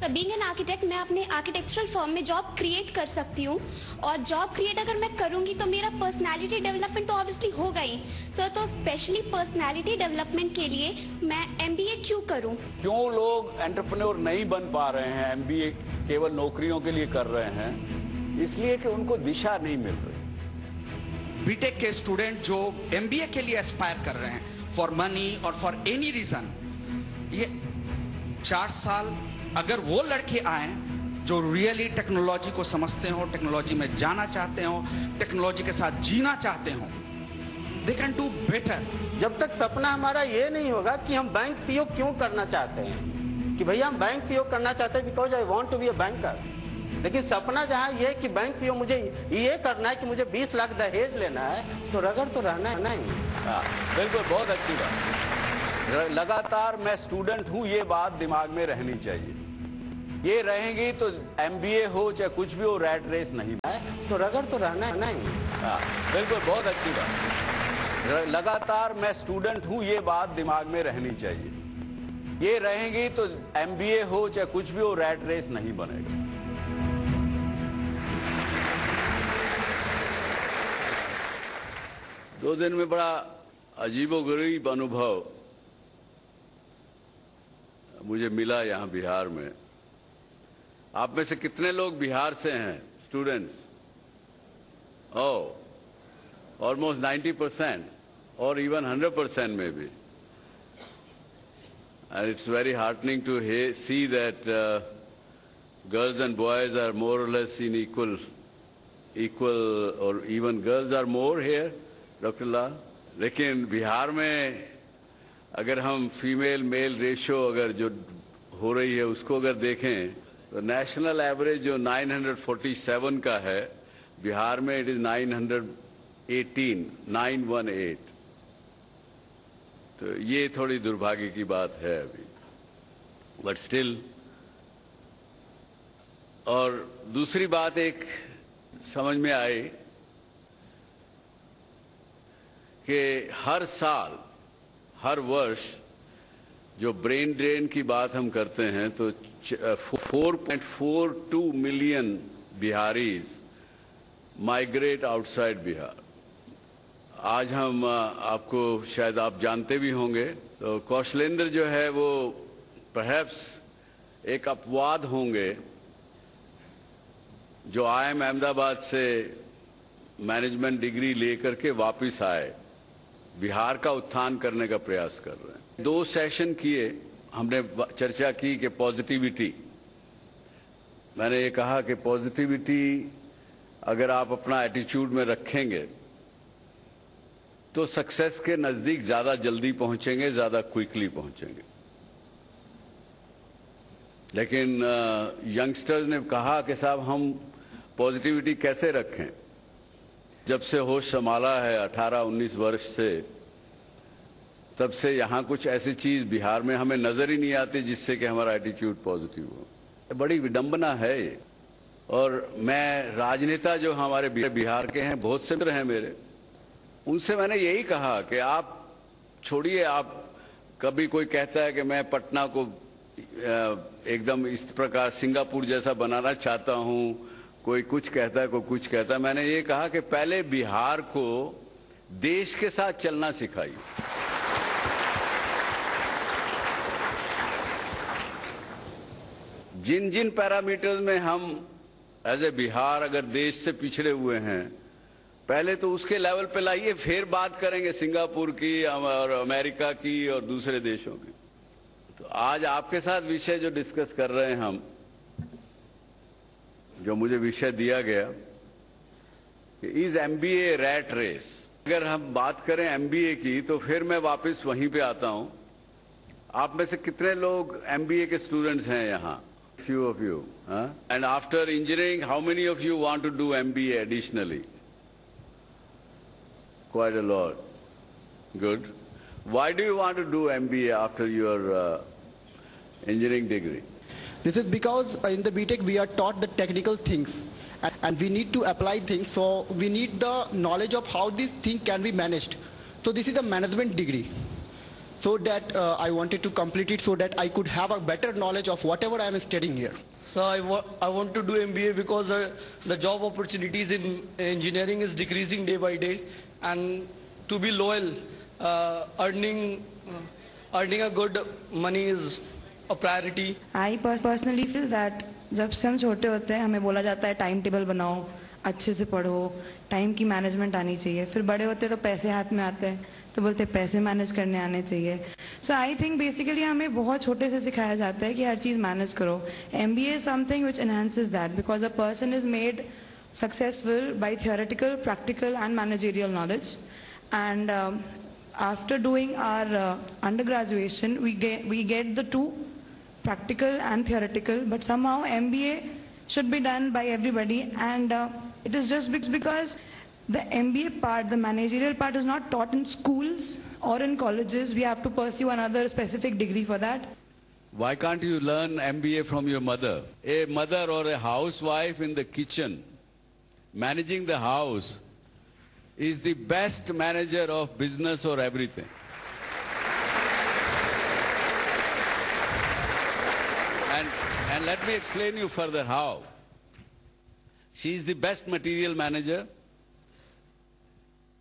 Being an architect मैं अपने architectural firm में जॉब क्रिएट कर सकती हूँ और जॉब क्रिएट अगर मैं करूंगी तो मेरा पर्सनालिटी डेवलपमेंट तो ऑब्वियसली होगा ही सर। तो स्पेशली पर्सनालिटी डेवलपमेंट के लिए मैं एमबीए क्यों करूं? क्यों लोग एंटरप्रेन्योर नहीं बन पा रहे हैं? एमबीए केवल नौकरियों के लिए कर रहे हैं, इसलिए कि उनको दिशा नहीं मिल रही। बीटेक के स्टूडेंट जो एमबीए के लिए एस्पायर कर रहे हैं फॉर मनी और फॉर एनी रीजन, ये 4 साल अगर वो लड़के आए जो रियली टेक्नोलॉजी को समझते हो, टेक्नोलॉजी में जाना चाहते हो, टेक्नोलॉजी के साथ जीना चाहते हो, दे कैन डू बेटर। जब तक सपना हमारा ये नहीं होगा कि हम बैंक पीओ क्यों करना चाहते हैं, कि भैया हम बैंक पीओ करना चाहते हैं because I want to be a banker, लेकिन सपना जहाँ ये है कि बैंक पीओ मुझे ये करना है कि मुझे 20 लाख दहेज लेना है, तो रगड़ तो रहना है नहीं। बिल्कुल, बहुत अच्छी बात। लगातार मैं स्टूडेंट हूं, ये बात दिमाग में रहनी चाहिए। ये रहेंगी तो एमबीए हो चाहे कुछ भी हो, रैट रेस नहीं है, तो रगड़ तो रहना है नहीं। बिल्कुल, बहुत अच्छी बात। लगातार मैं स्टूडेंट हूं, ये बात दिमाग में रहनी चाहिए। ये रहेंगी तो एमबीए हो चाहे कुछ भी हो, रैट रेस नहीं बनेगा। दो दिन में बड़ा अजीबोगरीब अनुभव मुझे मिला यहां बिहार में। आप में से कितने लोग बिहार से हैं स्टूडेंट्स? ऑलमोस्ट 90% और इवन 100% में भी। And it's very heartening to see that girls and boys are more और लेस इन इक्वल और even girls are more here, doctor Lal. लेकिन बिहार में अगर हम फीमेल मेल रेशियो अगर जो हो रही है उसको अगर देखें तो नेशनल एवरेज जो 947 का है, बिहार में इट इज 918। तो ये थोड़ी दुर्भाग्य की बात है अभी, बट स्टिल। और दूसरी बात एक समझ में आई कि हर साल हर वर्ष जो ब्रेन ड्रेन की बात हम करते हैं तो 4.42 million Bihari's migrate outside Bihar. आज हम आपको शायद आप जानते भी होंगे, तो कौशलेंद्र जो है वो परहैप्स एक अपवाद होंगे जो आईआईएम अहमदाबाद से मैनेजमेंट डिग्री लेकर के वापस आए, बिहार का उत्थान करने का प्रयास कर रहे हैं। 2 सेशन किए, हमने चर्चा की कि पॉजिटिविटी, मैंने ये कहा कि पॉजिटिविटी अगर आप अपना एटीट्यूड में रखेंगे तो सक्सेस के नजदीक ज्यादा जल्दी पहुंचेंगे, ज्यादा क्विकली पहुंचेंगे। लेकिन यंगस्टर्स ने कहा कि साहब हम पॉजिटिविटी कैसे रखें? जब से होश संभाला है 18-19 वर्ष से, तब से यहां कुछ ऐसी चीज बिहार में हमें नजर ही नहीं आती जिससे कि हमारा एटीट्यूड पॉजिटिव हो। बड़ी विडंबना है ये। और मैं राजनेता जो हमारे बिहार के हैं, बहुत से मित्र हैं मेरे, उनसे मैंने यही कहा कि आप छोड़िए, आप कभी कोई कहता है कि मैं पटना को एकदम इस प्रकार सिंगापुर जैसा बनाना चाहता हूं, कोई कुछ कहता है, कोई कुछ कहता है। मैंने ये कहा कि पहले बिहार को देश के साथ चलना सिखाइए। जिन जिन पैरामीटर्स में हम एज ए बिहार अगर देश से पिछड़े हुए हैं, पहले तो उसके लेवल पे लाइए, फिर बात करेंगे सिंगापुर की और अमेरिका की और दूसरे देशों की। तो आज आपके साथ विषय जो डिस्कस कर रहे हैं हम, जो मुझे विषय दिया गया कि इज एमबीए रैट रेस। अगर हम बात करें एमबीए की तो फिर मैं वापस वहीं पे आता हूं। आप में से कितने लोग एमबीए के स्टूडेंट्स हैं यहां? Few of you. And after engineering, how many of you want to do MBA additionally? Quite a lot. Good. Why do you want to do MBA after your engineering degree? This is because in the BTech we are taught the technical things and we need to apply things, so we need the knowledge of how this thing can be managed. So this is a management degree. so that I wanted to complete it so that I could have a better knowledge of whatever I am studying here. So I want to do MBA because the job opportunities in engineering is decreasing day by day, and to be loyal, earning a good money is a priority. I personally feel that जब से हम छोटे होते हैं हमें बोला जाता है टाइम टेबल बनाओ, अच्छे से पढ़ो, टाइम की मैनेजमेंट आनी चाहिए. फिर बड़े होते तो पैसे हाथ में आते हैं तो बोलते पैसे मैनेज करने आने चाहिए. सो आई थिंक बेसिकली हमें बहुत छोटे से सिखाया जाता है कि हर चीज़ मैनेज करो. MBA is something which enhances that because a person is made successful by theoretical, practical and managerial knowledge. And after doing our undergraduation, we get the two, practical and theoretical, but somehow MBA should be done by everybody, and it is just because the MBA part, the managerial part, is not taught in schools or in colleges. We have to pursue another specific degree for that. Why can't you learn MBA from your mother? A mother or a housewife in the kitchen, managing the house, is the best manager of business or everything. And let me explain you further how. She is the best material manager.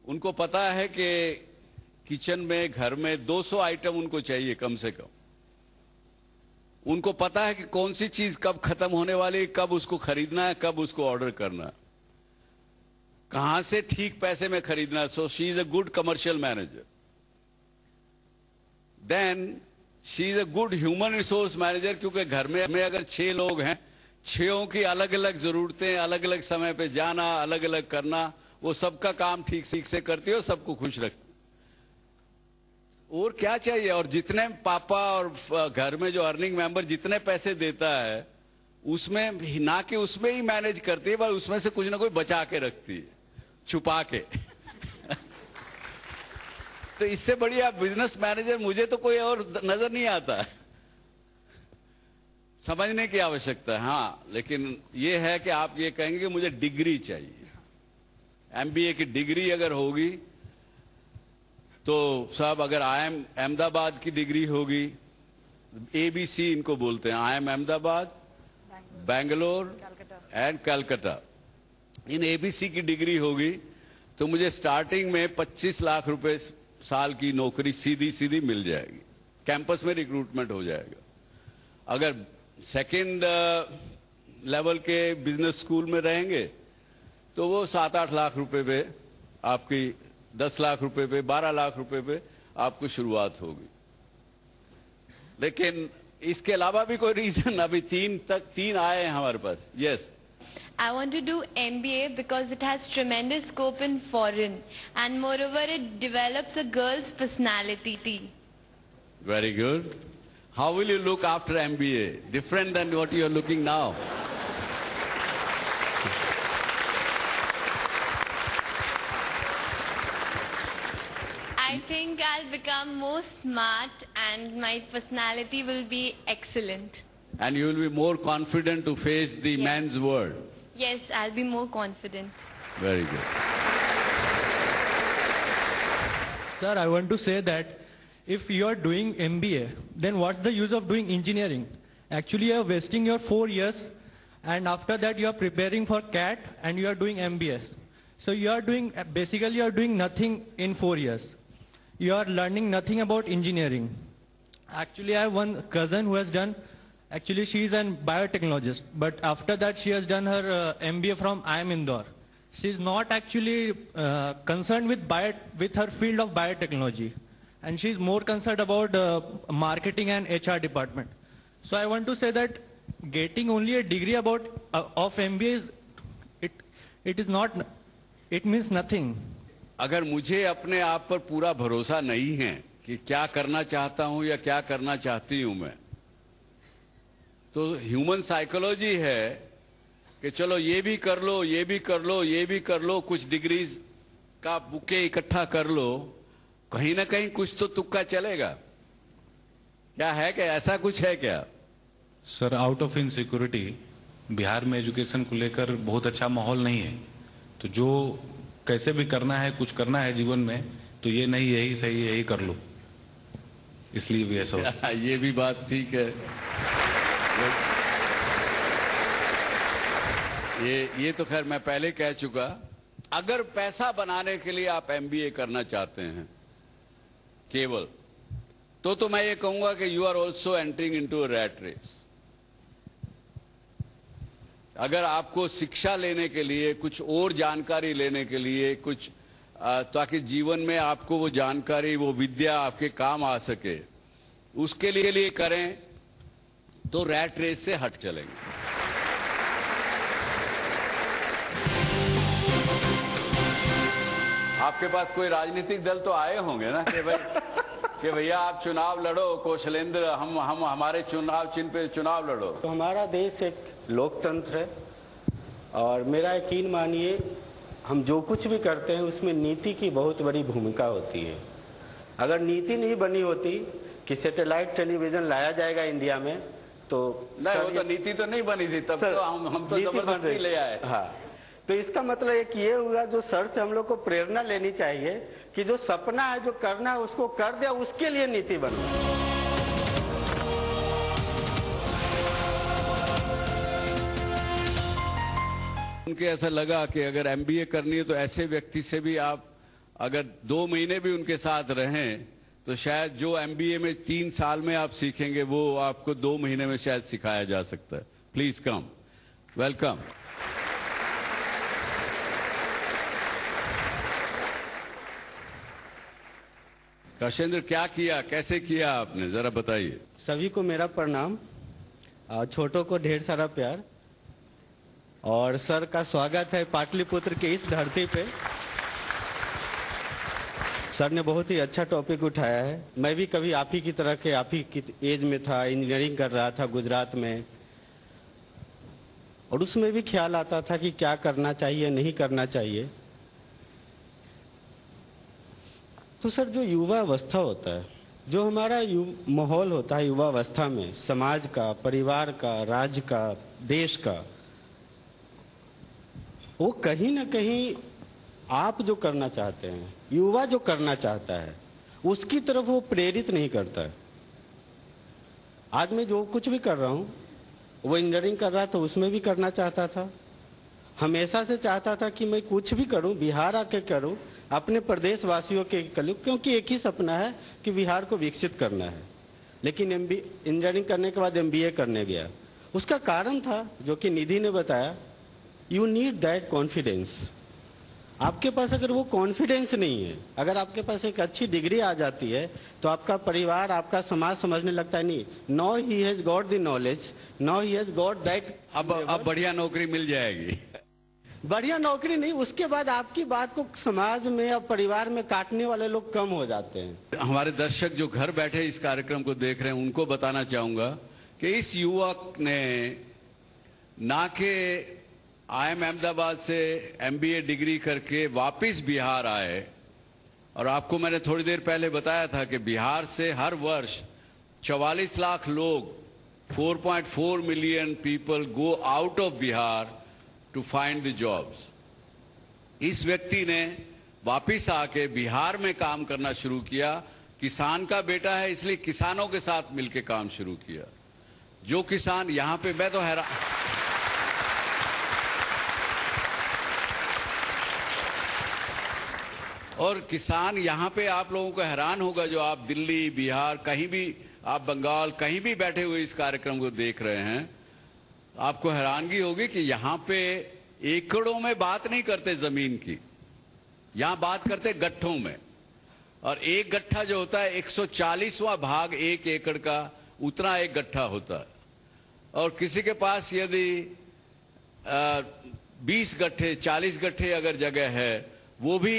उनको पता है कि kitchen में, घर में 200 item उनको चाहिए कम से कम. उनको पता है कि कौन सी चीज कब खत्म होने वाली, कब उसको खरीदना है, कब उसको ऑर्डर करना है, कहां से ठीक पैसे में खरीदना है. So she is a good commercial manager. Then she is a good human resource manager, क्योंकि घर में अगर 6 लोग हैं, 6 की अलग अलग जरूरतें, अलग अलग समय पे जाना, अलग अलग करना, वो सबका काम ठीक से करती है और सबको खुश रखती. और क्या चाहिए. और जितने पापा और घर में जो अर्निंग मेंबर जितने पैसे देता है, उसमें ना कि उसमें ही मैनेज करती है, पर उसमें से कुछ ना कुछ बचा के रखती है, छुपा के. तो इससे बढ़िया बिजनेस मैनेजर मुझे तो कोई और नजर नहीं आता है. समझने की आवश्यकता है. हाँ, लेकिन ये है कि आप ये कहेंगे कि मुझे डिग्री चाहिए. MBA की डिग्री अगर होगी तो साहब, अगर IIM अहमदाबाद की डिग्री होगी, ABC इनको बोलते हैं, IIM Ahmedabad, Bangalore and Calcutta, in ABC की डिग्री होगी तो मुझे स्टार्टिंग में 25 लाख रुपए साल की नौकरी सीधी मिल जाएगी. कैंपस में रिक्रूटमेंट हो जाएगा. अगर सेकंड लेवल के बिजनेस स्कूल में रहेंगे तो वो 7-8 लाख रुपए पे आपकी, 10 लाख रुपए पे, 12 लाख रुपए पे आपको शुरुआत होगी. लेकिन इसके अलावा भी कोई रीजन, अभी 3 आए हैं हमारे पास. Yes, I want to do MBA because it has tremendous scope in foreign, and moreover it develops a girl's personality. very good. How will you look after MBA? Different than what you are looking now. I think I'll become more smart and my personality will be excellent. And you will be more confident to face the Yes. men's world. Yes, I'll be more confident. Very good. Sir, I want to say that if you are doing MBA, then what's the use of doing engineering? Actually, you are wasting your 4 years, and after that you are preparing for CAT and you are doing MBS. So you are doing, basically you are doing nothing in 4 years. You are learning nothing about engineering. Actually, I have one cousin who has done, actually she is a biotechnologist, but after that she has done her MBA from IIM Indore. She is not actually concerned with her field of biotechnology, and she is more concerned about marketing and HR department. So I want to say that getting only a degree about of MBA it means nothing. अगर मुझे अपने आप पर पूरा भरोसा नहीं है कि क्या करना चाहता हूं या क्या करना चाहती हूं मैं, तो ह्यूमन साइकोलॉजी है कि चलो ये भी कर लो, ये भी कर लो, ये भी कर लो, कुछ डिग्रीज का बुके इकट्ठा कर लो, कहीं ना कहीं कुछ तो तुक्का चलेगा. क्या है कि ऐसा कुछ है क्या? Sir, out of insecurity Bihar में एजुकेशन को लेकर बहुत अच्छा माहौल नहीं है. तो जो कैसे भी करना है, कुछ करना है जीवन में, तो ये नहीं यही सही, यही कर लो. इसलिए भी ऐसा होता है। ये भी बात ठीक है। ये तो खैर मैं पहले कह चुका। अगर पैसा बनाने के लिए आप एमबीए करना चाहते हैं केवल, तो मैं ये कहूंगा कि you are also entering into a rat race. अगर आपको शिक्षा लेने के लिए, कुछ और जानकारी लेने के लिए, कुछ ताकि जीवन में आपको वो जानकारी, वो विद्या आपके काम आ सके, उसके लिए करें तो रैट रेस से हट चलेंगे। आपके पास कोई राजनीतिक दल तो आए होंगे ना कि भैया आप चुनाव लड़ो, कौशलेंद्र, हम हमारे चुनाव चिन्ह पे चुनाव लड़ो। तो हमारा देश एक लोकतंत्र है और मेरा यकीन मानिए, हम जो कुछ भी करते हैं उसमें नीति की बहुत बड़ी भूमिका होती है। अगर नीति नहीं बनी होती कि सैटेलाइट टेलीविजन लाया जाएगा इंडिया में, तो नहीं, वो तो नीति तो नहीं बनी थी तब। तो हम तो जबरदस्ती ले आए। हाँ, तो इसका मतलब एक ये हुआ, जो सर से हम लोग को प्रेरणा लेनी चाहिए कि जो सपना है, जो करना है, उसको कर दे, उसके लिए नीति बने। उनके ऐसा लगा कि अगर एमबीए करनी है तो ऐसे व्यक्ति से भी आप अगर 2 महीने भी उनके साथ रहें तो शायद जो एमबीए में 3 साल में आप सीखेंगे वो आपको 2 महीने में शायद सिखाया जा सकता है। Please come, welcome. कौशलेंद्र, क्या किया, कैसे किया आपने, जरा बताइए। सभी को मेरा प्रणाम, छोटों को ढेर सारा प्यार, और सर का स्वागत है पाटलिपुत्र के इस धरती पे। सर ने बहुत ही अच्छा टॉपिक उठाया है। मैं भी कभी आप ही की तरह के, आप ही की एज में था, इंजीनियरिंग कर रहा था गुजरात में, और उसमें भी ख्याल आता था कि क्या करना चाहिए, नहीं करना चाहिए। तो सर, जो युवा अवस्था होता है, जो हमारा माहौल होता है युवा अवस्था में, समाज का, परिवार का, राज्य का, देश का, वो कहीं ना कहीं आप जो करना चाहते हैं, युवा जो करना चाहता है, उसकी तरफ वो प्रेरित नहीं करता है। आज मैं जो कुछ भी कर रहा हूं, वो इंजीनियरिंग कर रहा था, उसमें भी करना चाहता था। हमेशा से चाहता था कि मैं कुछ भी करूं, बिहार आके करूं, अपने प्रदेश वासियों के करूं, क्योंकि एक ही सपना है कि बिहार को विकसित करना है। लेकिन इंजीनियरिंग करने के बाद एमबीए करने गया। उसका कारण था जो कि निधि ने बताया, यू नीड दैट कॉन्फिडेंस। आपके पास अगर वो कॉन्फिडेंस नहीं है, अगर आपके पास एक अच्छी डिग्री आ जाती है, तो आपका परिवार, आपका समाज समझने लगता है, नहीं, no he has got the knowledge, no he has got that. अब बढ़िया नौकरी मिल जाएगी। बढ़िया नौकरी नहीं, उसके बाद आपकी बात को समाज में और परिवार में काटने वाले लोग कम हो जाते हैं। हमारे दर्शक जो घर बैठे इस कार्यक्रम को देख रहे हैं, उनको बताना चाहूंगा कि इस युवक ने ना के IIM अहमदाबाद से MBA डिग्री करके वापस बिहार आए, और आपको मैंने थोड़ी देर पहले बताया था कि बिहार से हर वर्ष 44 लाख लोग, 4.4 million people go out of Bihar to find the jobs. इस व्यक्ति ने वापस आके बिहार में काम करना शुरू किया। किसान का बेटा है, इसलिए किसानों के साथ मिलकर काम शुरू किया। जो किसान यहां पे, मैं तो हैरान, और किसान यहां पे आप लोगों को हैरान होगा, जो आप दिल्ली, बिहार, कहीं भी, आप बंगाल, कहीं भी बैठे हुए इस कार्यक्रम को देख रहे हैं, आपको हैरानगी होगी कि यहां पे एकड़ों में बात नहीं करते जमीन की, यहां बात करते गट्ठों में। और एक गट्ठा जो होता है 140वां भाग 1 एकड़ का, उतना एक गट्ठा होता है। और किसी के पास यदि 20 गट्ठे, 40 गट्ठे अगर जगह है, वो भी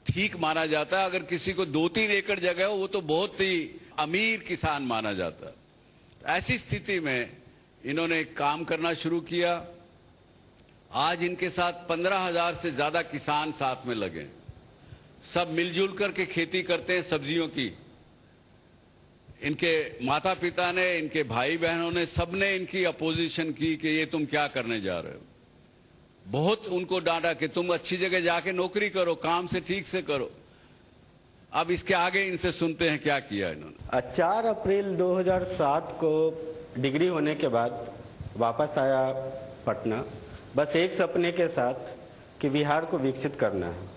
ठीक माना जाता है। अगर किसी को 2-3 एकड़ जगह हो, वो तो बहुत ही अमीर किसान माना जाता है। ऐसी स्थिति में इन्होंने काम करना शुरू किया। आज इनके साथ 15,000 से ज्यादा किसान साथ में लगे, सब मिलजुल करके खेती करते हैं सब्जियों की। इनके माता पिता ने, इनके भाई बहनों ने, सबने इनकी अपोजिशन की कि ये तुम क्या करने जा रहे हो। बहुत उनको डांटा कि तुम अच्छी जगह जाके नौकरी करो, काम से ठीक से करो। अब इसके आगे इनसे सुनते हैं क्या किया इन्होंने। 4 अप्रैल 2007 को डिग्री होने के बाद वापस आया पटना, बस एक सपने के साथ कि बिहार को विकसित करना है।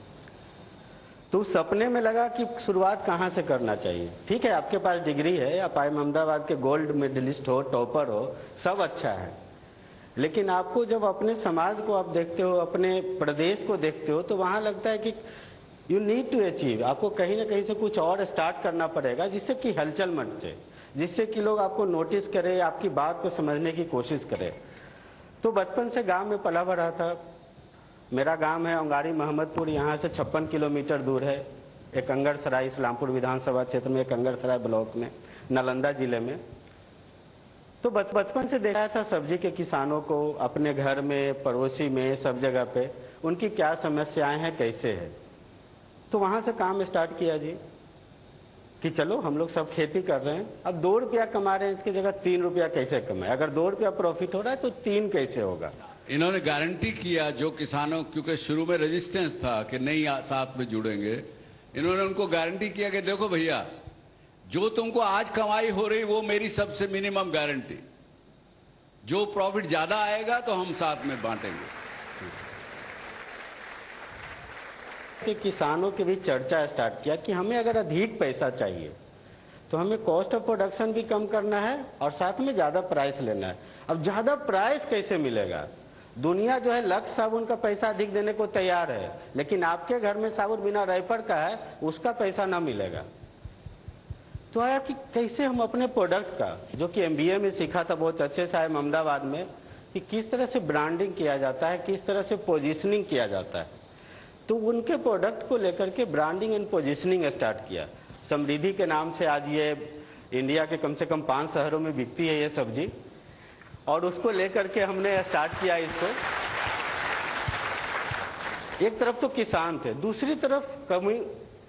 तो उस सपने में लगा कि शुरुआत कहाँ से करना चाहिए। ठीक है, आपके पास डिग्री है, आप आईआईएम अहमदाबाद के गोल्ड मेडलिस्ट हो, टॉपर हो, सब अच्छा है, लेकिन आपको जब अपने समाज को आप देखते हो, अपने प्रदेश को देखते हो, तो वहाँ लगता है कि यू नीड टू अचीव, आपको कहीं ना कहीं से कुछ और स्टार्ट करना पड़ेगा जिससे कि हलचल मचे, जिससे कि लोग आपको नोटिस करें, आपकी बात को समझने की कोशिश करें। तो बचपन से गांव में पला बढ़ा था। मेरा गांव है अंगारी महमदपुर, यहाँ से 56 किलोमीटर दूर है, एक अंगरसराय, इस्लामपुर विधानसभा क्षेत्र में, एक अंगरसराय ब्लॉक में, नालंदा जिले में। तो बचपन से देखा था सब्जी के किसानों को अपने घर में, पड़ोसी में, सब जगह पे उनकी क्या समस्याएं हैं, कैसे है। तो वहां से काम स्टार्ट किया जी कि चलो हम लोग सब खेती कर रहे हैं, अब 2 रुपया कमा रहे हैं, इसकी जगह 3 रुपया कैसे कमाए। अगर 2 रुपया प्रॉफिट हो रहा है तो 3 कैसे होगा। इन्होंने गारंटी किया जो किसानों, क्योंकि शुरू में रेजिस्टेंस था कि नहीं साथ में जुड़ेंगे, इन्होंने उनको गारंटी किया कि देखो भैया, जो तुमको आज कमाई हो रही वो मेरी सबसे मिनिमम गारंटी, जो प्रॉफिट ज्यादा आएगा तो हम साथ में बांटेंगे। कि किसानों के बीच चर्चा स्टार्ट किया कि हमें अगर अधिक पैसा चाहिए तो हमें कॉस्ट ऑफ प्रोडक्शन भी कम करना है और साथ में ज्यादा प्राइस लेना है। अब ज्यादा प्राइस कैसे मिलेगा। दुनिया जो है लक्ष्य साबुन का पैसा अधिक देने को तैयार है, लेकिन आपके घर में साबुन बिना रैपर का है, उसका पैसा ना मिलेगा। तो आया कि कैसे हम अपने प्रोडक्ट का, जो कि एमबीए में सीखा था बहुत अच्छे से आईआईएम अहमदाबाद में, कि किस तरह से ब्रांडिंग किया जाता है, किस तरह से पोजिशनिंग किया जाता है। तो उनके प्रोडक्ट को लेकर के ब्रांडिंग एंड पोजिशनिंग स्टार्ट किया। समृद्धि के नाम से आज ये इंडिया के कम से कम 5 शहरों में बिकती है ये सब्जी, और उसको लेकर के हमने स्टार्ट किया इसको। एक तरफ तो किसान थे, दूसरी तरफ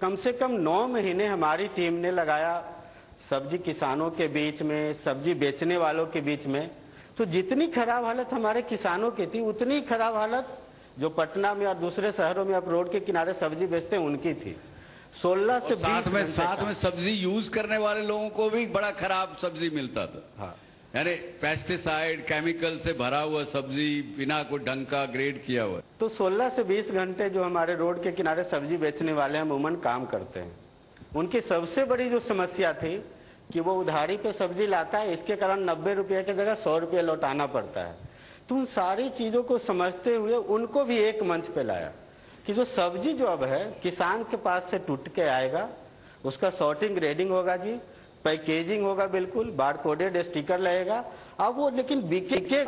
कम से कम 9 महीने हमारी टीम ने लगाया सब्जी किसानों के बीच में, सब्जी बेचने वालों के बीच में। तो जितनी खराब हालत हमारे किसानों की थी, उतनी खराब हालत जो पटना में और दूसरे शहरों में आप रोड के किनारे सब्जी बेचते हैं उनकी थी। 16 से 20 साथ में सब्जी यूज करने वाले लोगों को भी बड़ा खराब सब्जी मिलता था। हाँ, यानी पेस्टिसाइड, केमिकल से भरा हुआ सब्जी, बिना कोई ढंग का ग्रेड किया हुआ। तो 16 से 20 घंटे जो हमारे रोड के किनारे सब्जी बेचने वाले हैं अमूमन काम करते हैं। उनकी सबसे बड़ी जो समस्या थी कि वो उधारी पे सब्जी लाता है, इसके कारण 90 रुपये की जगह 100 रुपये लौटाना पड़ता है। तो उन सारी चीजों को समझते हुए उनको भी एक मंच पे लाया कि जो सब्जी जो अब है किसान के पास से टूट के आएगा, उसका सॉर्टिंग ग्रेडिंग होगा जी, पैकेजिंग होगा, बिल्कुल बार कोडेड स्टिकर लगेगा। अब वो लेकिन बिके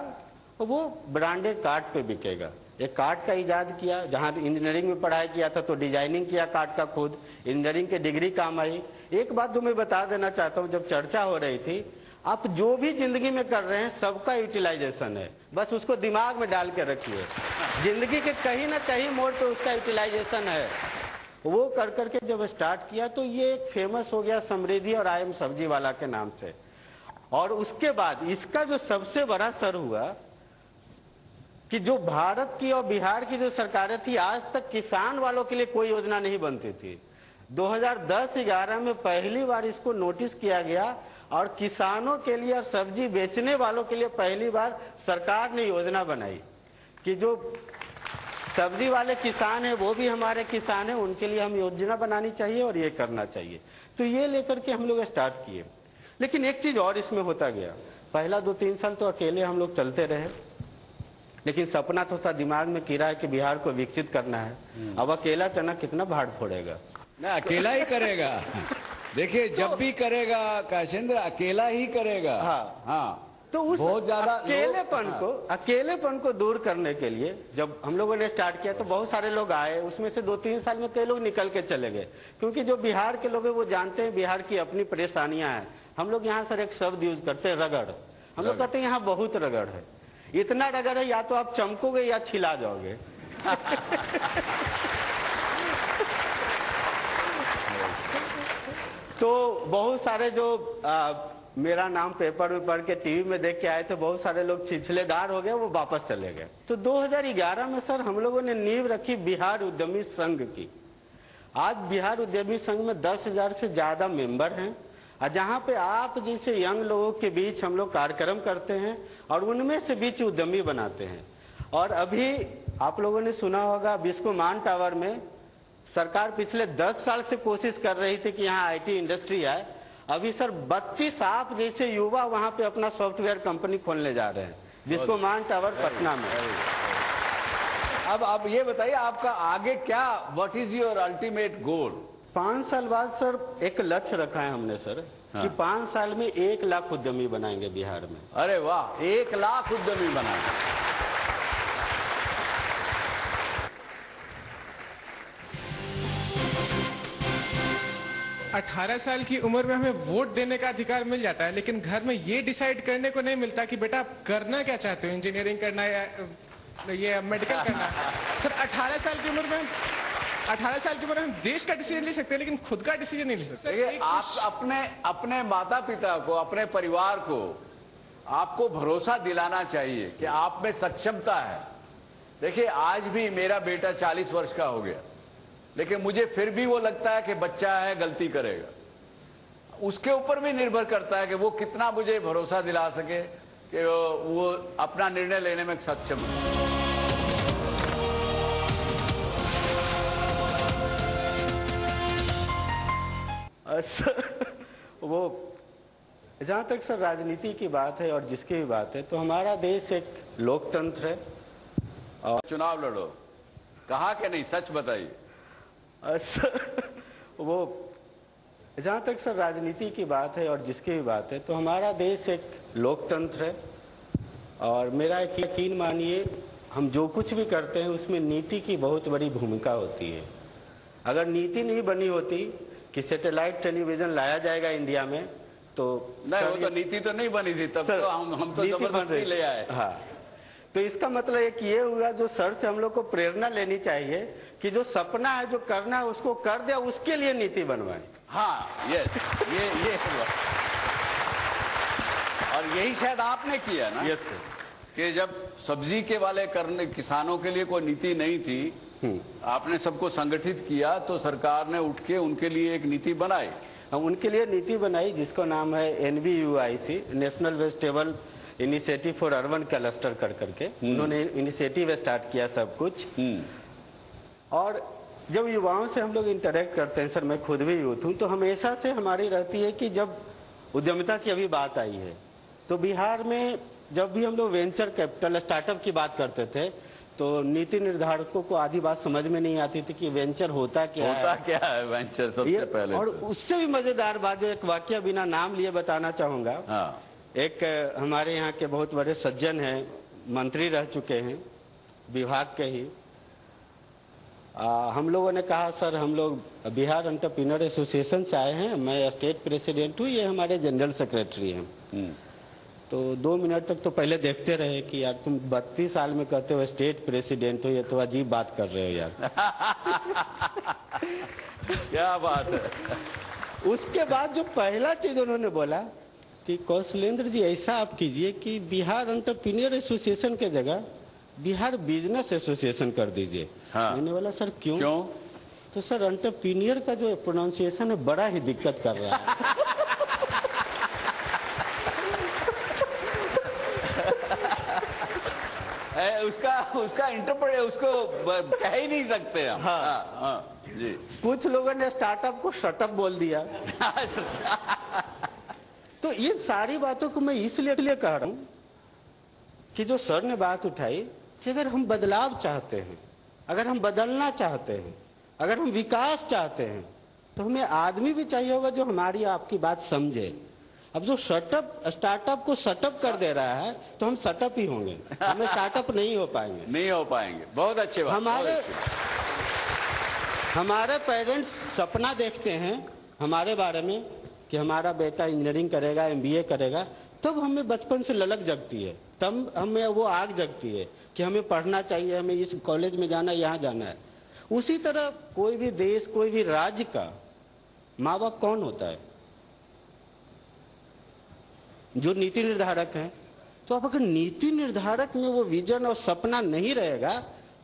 वो ब्रांडेड कार्ड पे बिकेगा। एक कार्ड का इजाद किया, जहां इंजीनियरिंग में पढ़ाई किया था तो डिजाइनिंग किया कार्ड का, खुद इंजीनियरिंग की डिग्री काम आई। एक बात जो मैं बता देना चाहता हूं, जब चर्चा हो रही थी, आप जो भी जिंदगी में कर रहे हैं सबका यूटिलाइजेशन है, बस उसको दिमाग में डाल के रखिए। जिंदगी के कहीं ना कहीं मोड़ पे उसका यूटिलाइजेशन है। वो कर करके जब स्टार्ट किया तो ये एक फेमस हो गया समृद्धि और आईएम सब्जी वाला के नाम से। और उसके बाद इसका जो सबसे बड़ा सर हुआ कि जो भारत की और बिहार की जो सरकारें थी, आज तक किसान वालों के लिए कोई योजना नहीं बनती थी। 2010-11 में पहली बार इसको नोटिस किया गया और किसानों के लिए और सब्जी बेचने वालों के लिए पहली बार सरकार ने योजना बनाई कि जो सब्जी वाले किसान हैं वो भी हमारे किसान हैं, उनके लिए हम योजना बनानी चाहिए और ये करना चाहिए। तो ये लेकर के हम लोग स्टार्ट किए। लेकिन एक चीज और इसमें होता गया, पहला 2-3 साल तो अकेले हम लोग चलते रहे, लेकिन सपना तो था दिमाग में कीड़ा है कि बिहार को विकसित करना है। अब अकेला चना कितना भाड़ फोड़ेगा, ना अकेला ही करेगा। देखिए जब भी करेगा काशेंद्र अकेला ही करेगा। हाँ। तो उस बहुत ज्यादा अकेलेपन को दूर करने के लिए जब हम लोगों ने स्टार्ट किया तो बहुत सारे लोग आए, उसमें से 2-3 साल में कई लोग निकल के चले गए, क्योंकि जो बिहार के लोग हैं वो जानते हैं बिहार की अपनी परेशानियां हैं। हम लोग यहाँ सर एक शब्द यूज करते हैं, रगड़। हम लोग कहते हैं यहाँ बहुत रगड़ है, इतना रगड़ है या तो आप चमकोगे या छिला जाओगे। तो बहुत सारे जो मेरा नाम पेपर में पढ़ के टीवी में देख के आए थे, बहुत सारे लोग छिछलेदार हो गए, वो वापस चले गए। तो 2011 में सर हम लोगों ने नींव रखी बिहार उद्यमी संघ की। आज बिहार उद्यमी संघ में 10,000 से ज्यादा मेंबर हैं, और जहां पे आप जैसे यंग लोगों के बीच हम लोग कार्यक्रम करते हैं और उनमें से बीच उद्यमी बनाते हैं। और अभी आप लोगों ने सुना होगा बिस्कोमान टावर में सरकार पिछले 10 साल से कोशिश कर रही थी कि यहाँ आईटी इंडस्ट्री आए। अभी सर 32 आप जैसे युवा वहां पे अपना सॉफ्टवेयर कंपनी खोलने जा रहे हैं बिस्कोमान टावर पटना में। अब आप ये बताइए आपका आगे क्या, what is your ultimate goal? 5 साल बाद सर एक लक्ष्य रखा है हमने सर, कि 5 साल में 1 लाख उद्यमी बनाएंगे बिहार में। अरे वाह, 1 लाख उद्यमी बनाएंगे। 18 साल की उम्र में हमें वोट देने का अधिकार मिल जाता है, लेकिन घर में ये डिसाइड करने को नहीं मिलता कि बेटा आप करना क्या चाहते हो, इंजीनियरिंग करना है या ये मेडिकल करना है। सर 18 साल की उम्र में 18 साल की उम्र में हम देश का डिसीजन ले सकते हैं, लेकिन खुद का डिसीजन नहीं ले सकते। देखिए, आप अपने माता पिता को, अपने परिवार को आपको भरोसा दिलाना चाहिए कि आप में सक्षमता है। देखिए, आज भी मेरा बेटा 40 वर्ष का हो गया, लेकिन मुझे फिर भी वो लगता है कि बच्चा है, गलती करेगा। उसके ऊपर भी निर्भर करता है कि वो कितना मुझे भरोसा दिला सके कि वो अपना निर्णय लेने में सक्षम है। वो जहां तक सर राजनीति की बात है और जिसकी भी बात है, तो हमारा देश एक लोकतंत्र है और चुनाव लड़ो, कहा कि नहीं, सच बताइए। वो जहां तक सर राजनीति की बात है और जिसकी भी बात है, तो हमारा देश एक लोकतंत्र है और मेरा एक यकीन मानिए, हम जो कुछ भी करते हैं उसमें नीति की बहुत बड़ी भूमिका होती है। अगर नीति नहीं बनी होती कि सैटेलाइट टेलीविजन लाया जाएगा इंडिया में, तो नहीं, वो तो नीति तो नहीं बनी थी तब, तो हम तो जबरदस्ती ले आए। हाँ, तो इसका मतलब एक ये हुआ, जो सर से हम लोग को प्रेरणा लेनी चाहिए कि जो सपना है, जो करना है, उसको कर दे, उसके लिए नीति बनवाए। हाँ, यस, ये हुआ। और यही शायद आपने किया ना। यस सर, कि जब सब्जी के वाले करने किसानों के लिए कोई नीति नहीं थी, आपने सबको संगठित किया, तो सरकार ने उठ के उनके लिए एक नीति बनाई। उनके लिए नीति बनाई जिसका नाम है NVUIC, national vegetable initiative for urban cluster कर करके उन्होंने इनिशिएटिव स्टार्ट किया सब कुछ। और जब युवाओं से हम लोग इंटरेक्ट करते हैं, सर मैं खुद भी यूथ हूं, तो हमेशा से हमारी रहती है कि जब उद्यमिता की अभी बात आई है, तो बिहार में जब भी हम लोग वेंचर कैपिटल स्टार्टअप की बात करते थे, तो नीति निर्धारकों को आधी बात समझ में नहीं आती थी कि वेंचर होता क्या है वेंचर सबसे पहले। और उससे भी मजेदार बात, जो एक वाकया बिना नाम लिए बताना चाहूंगा। हाँ। एक हमारे यहाँ के बहुत बड़े सज्जन हैं, मंत्री रह चुके हैं विभाग के ही, हम लोगों ने कहा सर हम लोग बिहार एंटरप्रेन्योर एसोसिएशन से आए हैं, मैं स्टेट प्रेसिडेंट हूँ, ये हमारे जनरल सेक्रेटरी हैं। तो 2 मिनट तक तो पहले देखते रहे कि यार तुम 32 साल में कहते हो स्टेट प्रेसिडेंट हो, ये तो अजीब बात कर रहे हो यार। क्या बात है। उसके बाद जो पहला चीज उन्होंने बोला कि कौशलेंद्र जी ऐसा आप कीजिए कि बिहार एंटरप्रेन्योर एसोसिएशन के जगह बिहार बिजनेस एसोसिएशन कर दीजिए। हाँ। मैंने बोला सर क्यों? तो सर एंटरप्रेन्योर का जो प्रोनाउंसिएशन है बड़ा ही दिक्कत कर रहा है। उसका इंटरप्रेट उसको कह ही नहीं सकते हम। हाँ, जी। कुछ लोगों ने स्टार्टअप को शटअप बोल दिया। तो ये सारी बातों को मैं इसलिए कह रहा हूं कि जो सर ने बात उठाई कि अगर हम बदलाव चाहते हैं, अगर हम बदलना चाहते हैं, अगर हम विकास चाहते हैं, तो हमें आदमी भी चाहिए होगा जो हमारी आपकी बात समझे। अब जो स्टार्टअप को सेटअप कर दे रहा है, तो हम सेटअप ही होंगे, हमें स्टार्टअप नहीं हो पाएंगे। नहीं हो पाएंगे। बहुत अच्छे बात। हमारे पेरेंट्स सपना देखते हैं हमारे बारे में कि हमारा बेटा इंजीनियरिंग करेगा, MBA करेगा, तब हमें बचपन से ललक जगती है, तब हमें वो आग जगती है कि हमें पढ़ना चाहिए, हमें इस कॉलेज में जाना है, यहाँ जाना है। उसी तरह कोई भी देश, कोई भी राज्य का माँ बाप कौन होता है? जो नीति निर्धारक हैं। तो अब अगर नीति निर्धारक में वो विजन और सपना नहीं रहेगा,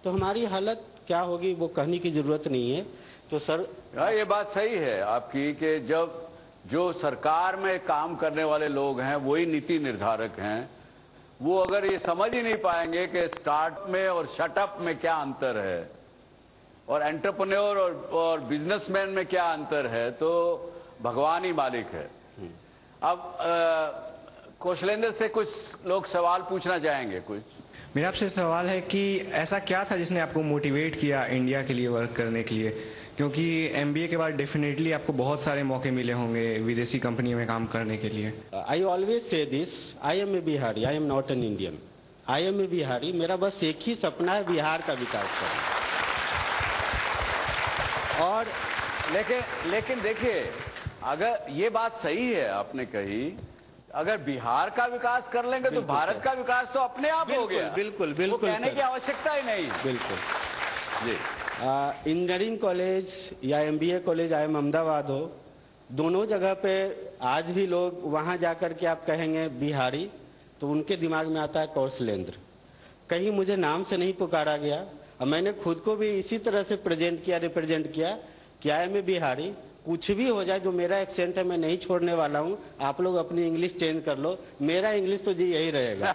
तो हमारी हालत क्या होगी वो कहने की जरूरत नहीं है तो सर ये बात सही है आपकी कि जब जो सरकार में काम करने वाले लोग हैं वही नीति निर्धारक हैं, वो अगर ये समझ ही नहीं पाएंगे कि स्टार्ट में और शटअप में क्या अंतर है और एंटरप्रेन्योर और बिजनेसमैन में क्या अंतर है, तो भगवान ही मालिक है। अब कौशलेंद्र से कुछ लोग सवाल पूछना चाहेंगे। कुछ मेरा आपसे सवाल है कि ऐसा क्या था जिसने आपको मोटिवेट किया इंडिया के लिए वर्क करने के लिए, क्योंकि एमबीए के बाद डेफिनेटली आपको बहुत सारे मौके मिले होंगे विदेशी कंपनी में काम करने के लिए। I always say this, I am a Bihari, I am not an Indian, I am a Bihari. मेरा बस एक ही सपना है, बिहार का विकास करना। और लेकिन देखिए, अगर ये बात सही है आपने कही, अगर बिहार का विकास कर लेंगे तो भारत का विकास तो अपने आप हो गया। बिल्कुल बिल्कुल, कहने की आवश्यकता ही नहीं। बिल्कुल जी। इंजीनियरिंग कॉलेज या MBA college I am Ahmedabad हो, दोनों जगह पे आज भी लोग वहां जाकर के आप कहेंगे बिहारी तो उनके दिमाग में आता है कौशलेंद्र। कहीं मुझे नाम से नहीं पुकारा गया और मैंने खुद को भी इसी तरह से रिप्रेजेंट किया कि आई एम ए बिहारी। कुछ भी हो जाए, जो मेरा एक्सेंट है मैं नहीं छोड़ने वाला हूं। आप लोग अपनी इंग्लिश चेंज कर लो, मेरा इंग्लिश तो जी यही रहेगा।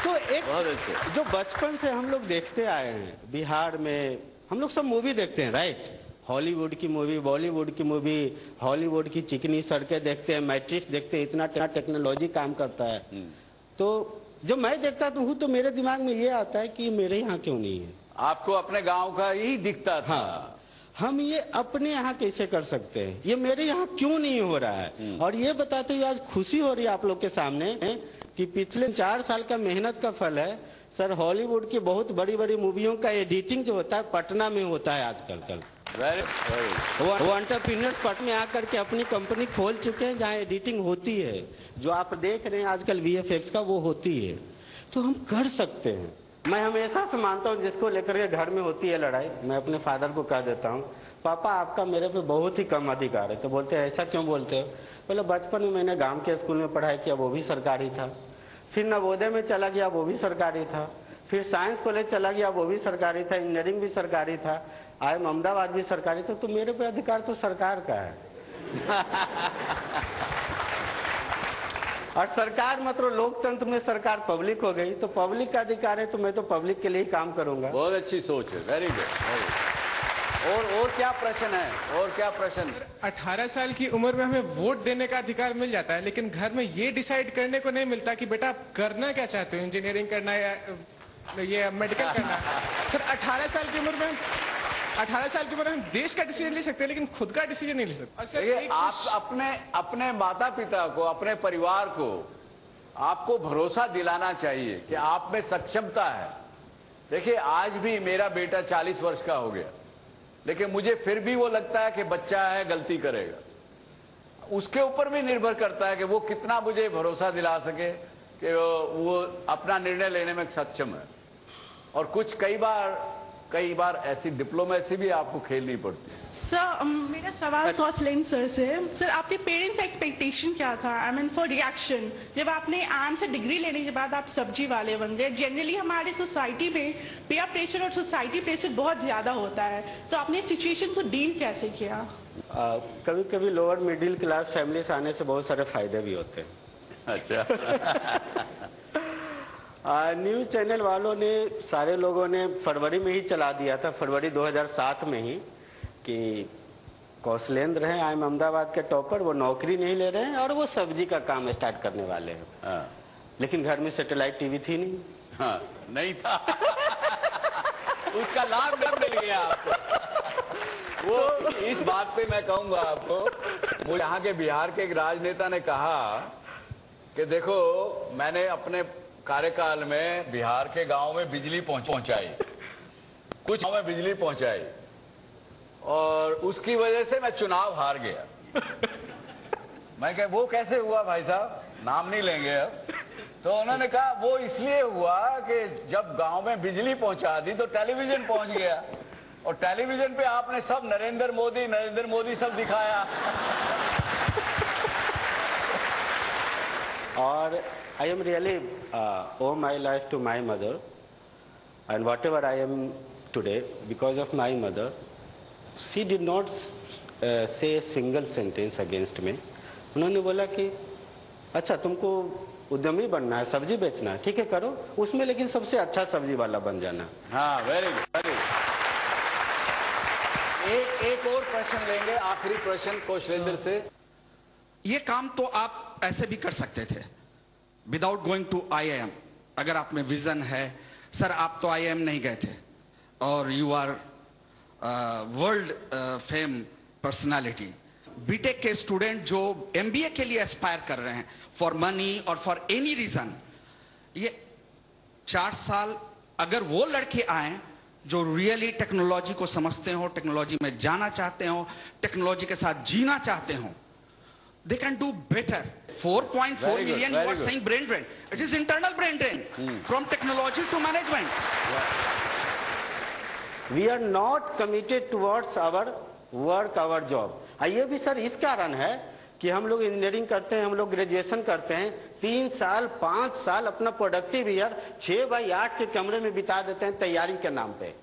तो एक जो बचपन से हम लोग देखते आए हैं बिहार में, हम लोग सब मूवी देखते हैं, राइट? हॉलीवुड की मूवी, बॉलीवुड की मूवी, हॉलीवुड की चिकनी सड़कें देखते हैं, मैट्रिक्स देखते हैं, इतना टेक्नोलॉजी काम करता है। तो जब मैं देखता तो हूँ तो मेरे दिमाग में ये आता है कि मेरे यहाँ क्यों नहीं है। आपको अपने गांव का यही दिखता था। हाँ, हम ये अपने यहाँ कैसे कर सकते हैं, ये मेरे यहाँ क्यों नहीं हो रहा है। और ये बताते हुए आज खुशी हो रही है आप लोग के सामने कि पिछले 4 साल का मेहनत का फल है सर। हॉलीवुड की बहुत बड़ी बड़ी मूवियों का एडिटिंग जो होता है पटना में होता है आजकल। वो एंटरप्रेन्योर्स पटना में आकर के अपनी कंपनी खोल चुके हैं जहाँ एडिटिंग होती है, जो आप देख रहे हैं आजकल वीएफएक्स का, वो होती है। तो हम कर सकते हैं। मैं हमेशा से मानता हूँ जिसको लेकर के घर में होती है लड़ाई, मैं अपने फादर को कह देता हूँ पापा आपका मेरे पे बहुत ही कम अधिकार है। तो बोलते हैं ऐसा क्यों बोलते हो? बोले बचपन में मैंने गांव के स्कूल में पढ़ाई किया, वो भी सरकारी था। फिर नवोदय में चला गया, वो भी सरकारी था। फिर साइंस कॉलेज चला गया, वो भी सरकारी था। इंजीनियरिंग भी सरकारी था। आई अहमदाबाद भी सरकारी था। तो मेरे पे अधिकार तो सरकार का है। और सरकार मतलब लोकतंत्र में सरकार पब्लिक हो गई, तो पब्लिक का अधिकार है तो मैं तो पब्लिक के लिए ही काम करूंगा। बहुत अच्छी सोच है, वेरी गुड। और क्या प्रश्न है? और क्या प्रश्न? 18 साल की उम्र में हमें वोट देने का अधिकार मिल जाता है, लेकिन घर में ये डिसाइड करने को नहीं मिलता कि बेटा आप करना क्या चाहते हो, इंजीनियरिंग करना है या ये मेडिकल करना है। सर 18 साल की उम्र में हम देश का डिसीजन ले सकते हैं, लेकिन खुद का डिसीजन नहीं ले सकते। सर आप अपने माता पिता को, अपने परिवार को आपको भरोसा दिलाना चाहिए कि आप में सक्षमता है। देखिए आज भी मेरा बेटा 40 वर्ष का हो गया, लेकिन मुझे फिर भी वो लगता है कि बच्चा है, गलती करेगा। उसके ऊपर भी निर्भर करता है कि वो कितना मुझे भरोसा दिला सके कि वो अपना निर्णय लेने में सक्षम है। और कुछ कई बार ऐसी डिप्लोमेसी भी आपको खेलनी पड़ती है। सर मेरा सवाल कौशलेंद्र सर से है। सर आपके पेरेंट्स एक्सपेक्टेशन क्या था, आई मीन फॉर रिएक्शन, जब आपने आम से डिग्री लेने के बाद आप सब्जी वाले बन गए। जनरली हमारे सोसाइटी में पेयर प्रेशर और सोसाइटी प्रेशर बहुत ज्यादा होता है, तो आपने सिचुएशन को डील कैसे किया? कभी कभी लोअर मिडिल क्लास फैमिली से आने से बहुत सारे फायदे भी होते हैं। अच्छा। न्यूज चैनल वालों ने, सारे लोगों ने फरवरी में ही चला दिया था, फरवरी 2007 में ही, कि कौशलेंद्र हैं आई एम अहमदाबाद के टॉपर, वो नौकरी नहीं ले रहे हैं और वो सब्जी का काम स्टार्ट करने वाले हैं। लेकिन घर में सैटेलाइट टीवी थी नहीं। हाँ, नहीं था। उसका लाभ कब मिल गया आपको? वो इस बात पे मैं कहूंगा आपको, वो यहाँ के बिहार के एक राजनेता ने कहा कि देखो मैंने अपने कार्यकाल में बिहार के गांव में बिजली पहुंचाई, कुछ गांव में बिजली पहुंचाई, और उसकी वजह से मैं चुनाव हार गया। मैं कहा वो कैसे हुआ भाई साहब, नाम नहीं लेंगे अब। तो उन्होंने कहा वो इसलिए हुआ कि जब गांव में बिजली पहुंचा दी तो टेलीविजन पहुंच गया, और टेलीविजन पे आपने सब नरेंद्र मोदी सब दिखाया। और I am really owe my life to my mother, and whatever I am today because of my mother. She did not say a single sentence against me. उन्होंने बोला कि अच्छा तुमको उद्यमी बनना है, सब्जी बेचना है, ठीक है करो, उसमें लेकिन सबसे अच्छा सब्जी वाला बन जाना। हाँ, वेरी गुड, वेरी गुड। एक और प्रश्न लेंगे, आखिरी प्रश्न कौशलेंद्र से। ये काम तो आप ऐसे भी कर सकते थे विदाउट गोइंग टू IIM। अगर आप में विजन है, सर आप तो IIM नहीं गए थे और you are world fame personality. BTech के स्टूडेंट जो MBA के लिए एस्पायर कर रहे हैं फॉर मनी और फॉर एनी रीजन, ये 4 साल अगर वो लड़के आए जो रियली टेक्नोलॉजी को समझते हो, टेक्नोलॉजी में जाना चाहते हो, टेक्नोलॉजी के साथ जीना चाहते हो, they can do better. 4.4 million, you are saying brain drain. It is internal brain drain from technology to management. We are not committed towards our work, our job. ये भी सर इस कारण है कि हम लोग इंजीनियरिंग करते हैं, हम लोग ग्रेजुएशन करते हैं, 3 साल 5 साल अपना प्रोडक्टिव ईयर 6/8 के कमरे में बिता देते हैं तैयारी के नाम पे।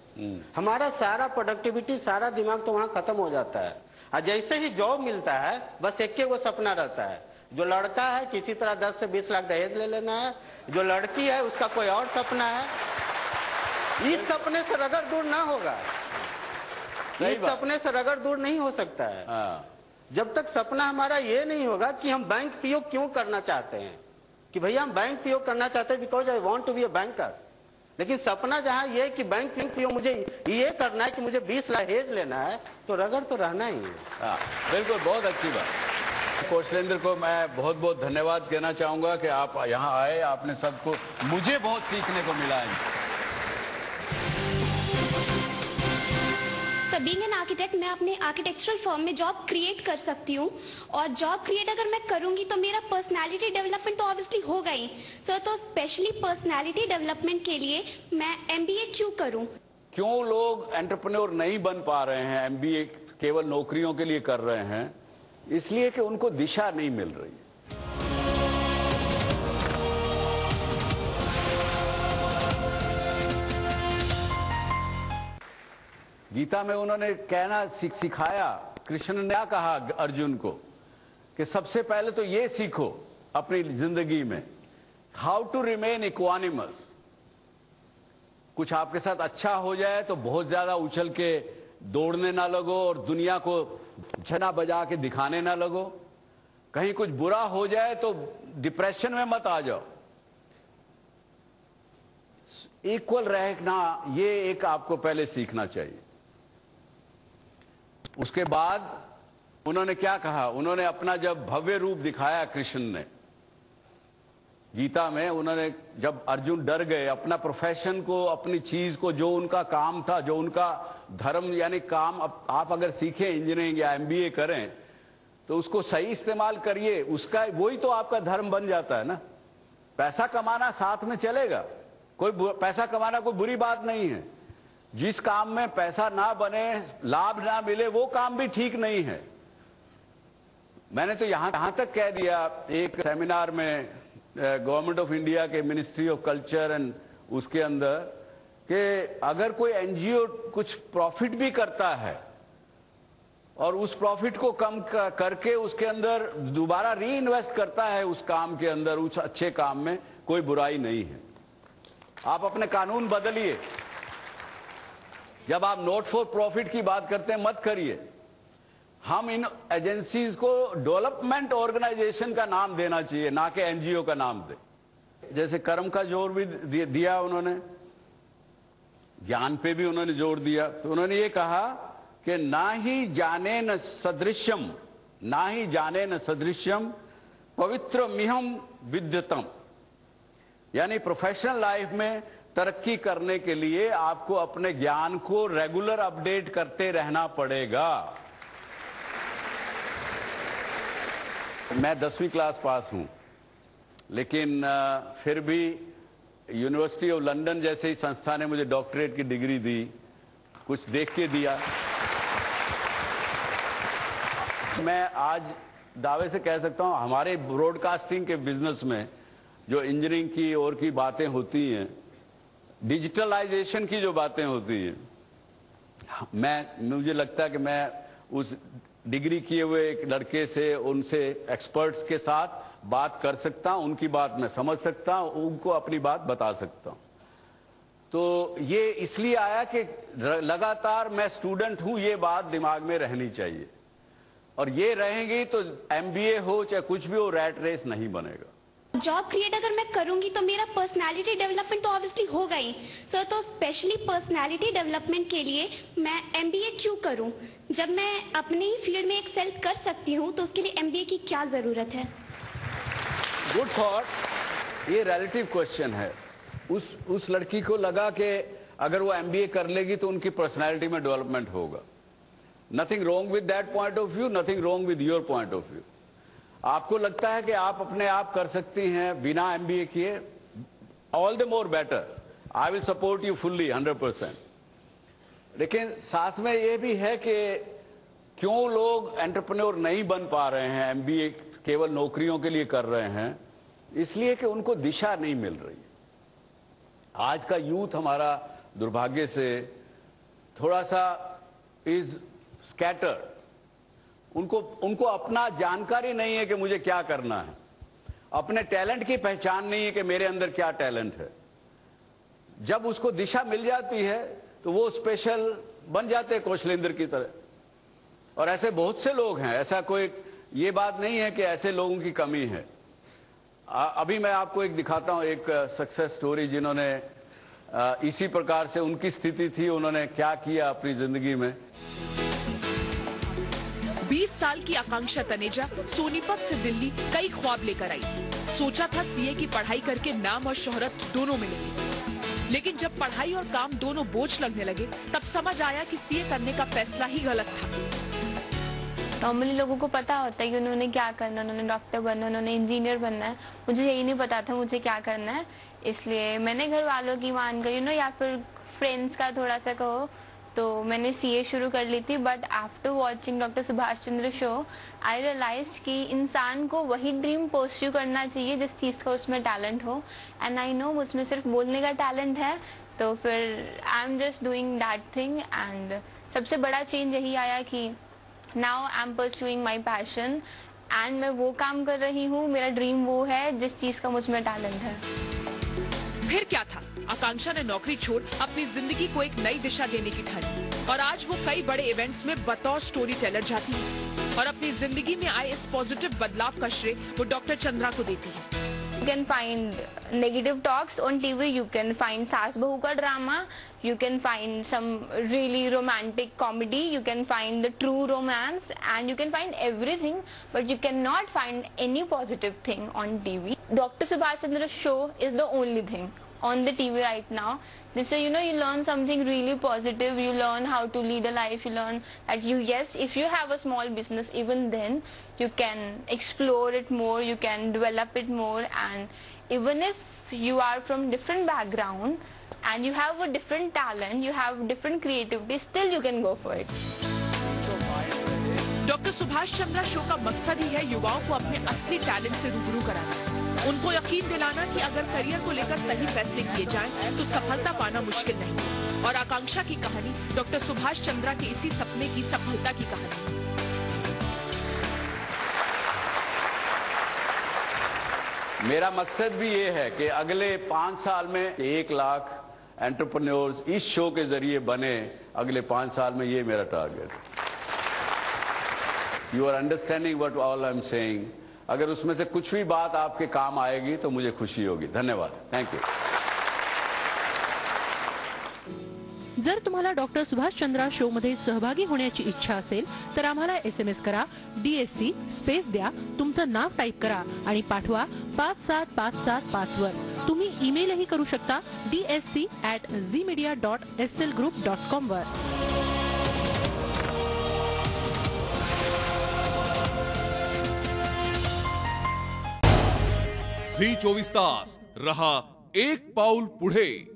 हमारा सारा प्रोडक्टिविटी, सारा दिमाग तो वहां खत्म हो जाता है। और जैसे ही जॉब मिलता है बस एक वो सपना रहता है। जो लड़का है किसी तरह 10 से 20 लाख दहेज ले लेना है, जो लड़की है उसका कोई और सपना है। इस सपने से रगड़ दूर ना होगा, इस सपने से रगड़ दूर नहीं हो सकता है। जब तक सपना हमारा ये नहीं होगा कि हम बैंक पीओ क्यों करना चाहते हैं, कि भैया हम बैंक पीओ करना चाहते हैं because I want to be a banker. लेकिन सपना जहां ये कि बैंक पीओ मुझे ये करना है कि मुझे 20 लाख दहेज लेना है, तो रगड़ तो रहना ही है। बिल्कुल, बहुत अच्छी बात। कौशलेंद्र को मैं बहुत बहुत धन्यवाद कहना चाहूंगा कि आप यहाँ आए, आपने सबको, मुझे बहुत सीखने को मिला है। बीइंग एन आर्किटेक्ट, मैं अपने आर्किटेक्चरल फर्म में जॉब क्रिएट कर सकती हूँ, और जॉब क्रिएट अगर मैं करूंगी तो मेरा पर्सनालिटी डेवलपमेंट तो ऑब्वियसली होगा ही सर। तो स्पेशली पर्सनालिटी डेवलपमेंट के लिए मैं MBA क्यों करूं? क्यों लोग एंटरप्रेन्योर नहीं बन पा रहे हैं, MBA केवल नौकरियों के लिए कर रहे हैं? इसलिए कि उनको दिशा नहीं मिल रही। गीता में उन्होंने कहना सिखाया, कृष्ण ने क्या कहा अर्जुन को कि सबसे पहले तो ये सीखो अपनी जिंदगी में, हाउ टू रिमेन इक्वानिमस। कुछ आपके साथ अच्छा हो जाए तो बहुत ज्यादा उछल के दौड़ने ना लगो और दुनिया को झना बजा के दिखाने ना लगो। कहीं कुछ बुरा हो जाए तो डिप्रेशन में मत आ जाओ। इक्वल रहना, ये एक आपको पहले सीखना चाहिए। उसके बाद उन्होंने क्या कहा, उन्होंने अपना जब भव्य रूप दिखाया कृष्ण ने गीता में, उन्होंने जब अर्जुन डर गए अपना प्रोफेशन को, अपनी चीज को, जो उनका काम था, जो उनका धर्म यानी काम, आप अगर सीखें इंजीनियरिंग या MBA करें तो उसको सही इस्तेमाल करिए, उसका वही तो आपका धर्म बन जाता है ना। पैसा कमाना साथ में चलेगा, कोई पैसा कमाना कोई बुरी बात नहीं है। जिस काम में पैसा ना बने, लाभ ना मिले, वो काम भी ठीक नहीं है। मैंने तो यहां तक कह दिया एक सेमिनार में गवर्नमेंट ऑफ इंडिया के मिनिस्ट्री ऑफ कल्चर एंड उसके अंदर, कि अगर कोई NGO कुछ प्रॉफिट भी करता है और उस प्रॉफिट को कम करके उसके अंदर दोबारा री इन्वेस्ट करता है उस काम के अंदर, उस अच्छे काम में, कोई बुराई नहीं है। आप अपने कानून बदलिए। जब आप नॉट फॉर प्रॉफिट की बात करते हैं मत करिए। हम इन एजेंसीज को डेवलपमेंट ऑर्गेनाइजेशन का नाम देना चाहिए, ना कि NGO का नाम दे। जैसे कर्म का जोर भी दिया उन्होंने, ज्ञान पे भी उन्होंने जोर दिया। तो उन्होंने ये कहा कि ना ही जाने न सदृश्यम, ना ही जाने न सदृश्यम पवित्र मिहम विद्यतम। यानी प्रोफेशनल लाइफ में तरक्की करने के लिए आपको अपने ज्ञान को रेगुलर अपडेट करते रहना पड़ेगा। मैं 10वीं क्लास पास हूं, लेकिन फिर भी यूनिवर्सिटी ऑफ लंदन जैसे ही संस्था ने मुझे डॉक्टरेट की डिग्री दी, कुछ देख के दिया। मैं आज दावे से कह सकता हूं हमारे ब्रॉडकास्टिंग के बिजनेस में जो इंजीनियरिंग की और की बातें होती हैं, डिजिटलाइजेशन की जो बातें होती हैं, मुझे लगता है कि मैं उस डिग्री किए हुए एक लड़के से, उनसे एक्सपर्ट्स के साथ बात कर सकता हूं, उनकी बात मैं समझ सकता हूं, उनको अपनी बात बता सकता हूं। तो ये इसलिए आया कि लगातार मैं स्टूडेंट हूं, ये बात दिमाग में रहनी चाहिए, और ये रहेंगी तो एमबीए हो चाहे कुछ भी हो, रैट रेस नहीं बनेगा। जॉब क्रिएट अगर मैं करूंगी तो मेरा पर्सनालिटी डेवलपमेंट तो ऑब्वियसली होगा ही सर। तो स्पेशली पर्सनालिटी डेवलपमेंट के लिए मैं एमबीए क्यों करूं? जब मैं अपनी फील्ड में एक्सेल कर सकती हूं तो उसके लिए एमबीए की क्या जरूरत है? Good thought. ये रिलेटिव क्वेश्चन है। उस लड़की को लगा कि अगर वो एमबीए कर लेगी तो उनकी पर्सनालिटी में डेवलपमेंट होगा। Nothing wrong with that point of view, nothing wrong with your point of view. आपको लगता है कि आप अपने आप कर सकती हैं बिना एमबीए किए, all the more better. I will support you fully 100%। लेकिन साथ में ये भी है कि क्यों लोग एंटरप्रेन्योर नहीं बन पा रहे हैं, एमबीए केवल नौकरियों के लिए कर रहे हैं, इसलिए कि उनको दिशा नहीं मिल रही। आज का यूथ हमारा दुर्भाग्य से थोड़ा सा इज स्कैटर्ड। उनको अपना जानकारी नहीं है कि मुझे क्या करना है, अपने टैलेंट की पहचान नहीं है कि मेरे अंदर क्या टैलेंट है। जब उसको दिशा मिल जाती है तो वो स्पेशल बन जाते हैं कौशलेंद्र की तरह। और ऐसे बहुत से लोग हैं, ऐसा कोई ये बात नहीं है कि ऐसे लोगों की कमी है। अभी मैं आपको एक दिखाता हूं, एक सक्सेस स्टोरी, जिन्होंने इसी प्रकार से उनकी स्थिति थी, उन्होंने क्या किया अपनी जिंदगी में। 20 साल की आकांक्षा तनेजा सोनीपत से दिल्ली कई ख्वाब लेकर आई। सोचा था सीए की पढ़ाई करके नाम और शोहरत दोनों मिलेगी, लेकिन जब पढ़ाई और काम दोनों बोझ लगने लगे तब समझ आया कि सीए करने का फैसला ही गलत था। नॉर्मली लोगों को पता होता है कि उन्होंने क्या करना, उन्होंने डॉक्टर बनना, उन्होंने इंजीनियर बनना है। मुझे यही नहीं पता था मुझे क्या करना है, इसलिए मैंने घर वालों की मान गई या फिर फ्रेंड्स का थोड़ा सा कहो, तो मैंने सीए शुरू कर ली थी। But after watching doctor Subhash Chandra show I realise कि इंसान को वही ड्रीम परस्यू करना चाहिए जिस चीज का उसमें टैलेंट हो। एंड आई नो उसमें सिर्फ बोलने का टैलेंट है, तो फिर I am just doing that thing. And सबसे बड़ा चेंज यही आया कि now I am pursuing my passion, and मैं वो काम कर रही हूँ, मेरा ड्रीम वो है जिस चीज का मुझ में टैलेंट है। फिर क्या था, आकांक्षा ने नौकरी छोड़ अपनी जिंदगी को एक नई दिशा देने की ठानी, और आज वो कई बड़े इवेंट्स में बतौर स्टोरी टेलर जाती है और अपनी जिंदगी में आए इस पॉजिटिव बदलाव का श्रेय वो डॉक्टर चंद्रा को देती है। You can find negative talks on TV, you can find सास बहू का drama, you can find some really romantic comedy, you can find the true romance, and you can find everything, but you cannot find any positive thing on TV. Dr. Subhash Chandra show is the only thing on the TV right now. This way, you learn something really positive, you learn how to lead a life, you learn that yes, if you have a small business, even then, you can explore it more, you can develop it more, and even if you are from different background, and you have a different talent, you have different creativity, still you can go for it. Doctor Subhash Chandra show का मकसद ही है युवाओं को अपने असली talent से रूबरू कराना, उनको यकीन दिलाना कि अगर करियर को लेकर सही फैसले किए जाएं तो सफलता पाना मुश्किल नहीं। और आकांक्षा की कहानी डॉक्टर सुभाष चंद्रा के इसी सपने की सफलता की कहानी। मेरा मकसद भी ये है कि अगले 5 साल में 1 लाख एंटरप्रेन्योर्स इस शो के जरिए बने। अगले 5 साल में ये मेरा टारगेट है। You are understanding what all I am saying. अगर उसमें से कुछ भी बात आपके काम आएगी तो मुझे खुशी होगी। धन्यवाद। Thank you. जर तुम्हाला डॉक्टर सुभाष चंद्रा शो मध्ये सहभागी होण्याची इच्छा असेल तर आम्हाला SMS करा, DSC स्पेस द्या, तुमचं नाव टाईप करा आणि पाठवा 57575 वर। तुम्ही ईमेलही करू शकता dsc@zmedia.slgroup.com वर। झी 24 तास रहा एक पाऊल पुढे।